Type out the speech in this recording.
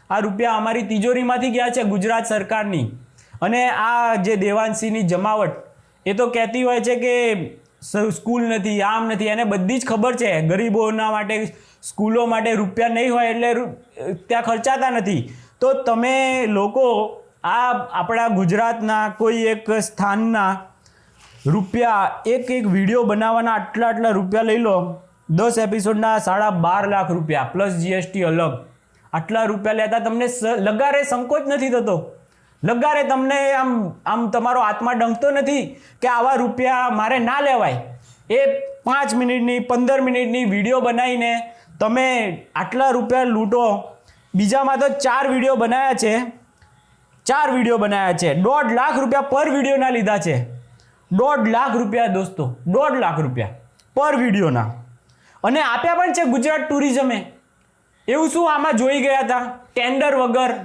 આ રૂપિયા અમારી તિજોરીમાંથી ગયા છે ગુજરાત સરકારની. અને આ જે દેવાંશીની જમાવટ એ તો કહેતી હોય છે કે સ્કૂલ નથી, આમ નથી. એને બધી જ ખબર છે ગરીબોના માટે સ્કૂલો માટે રૂપિયા નહીં હોય એટલે ત્યાં ખર્ચાતા નથી. તો તમે લોકો આ આપણા ગુજરાતના કોઈ એક સ્થાનના રૂપિયા એક વિડીયો બનાવવાના આટલા રૂપિયા લઈ લો. 10 એપિસોડના 12.5 લાખ રૂપિયા પ્લસ જીએસટી અલગ. આટલા રૂપિયા લેતા તમને લગારે સંકોચ નથી થતો? લગારે તમને આમ તમારો આત્મા ડંખતો નથી કે આવા રૂપિયા મારે ના લેવાય? એ 5 મિનિટની 15 મિનિટની વિડીયો બનાવીને તમે આટલા રૂપિયા લૂંટો. બીજામાં તો 4 વિડીયો બનાવ્યા છે, 4 વિડીયો બનાવ્યા છે. 1.5 લાખ રૂપિયા પર વિડીયોના લીધા છે. 1.5 લાખ રૂપિયા દોસ્તો, 1.5 લાખ રૂપિયા પર વિડીયોના. અને આપ્યા પણ છે ગુજરાત ટુરિઝમે. એવું શું આમાં જોઈ ગયા હતા ટેન્ડર વગર?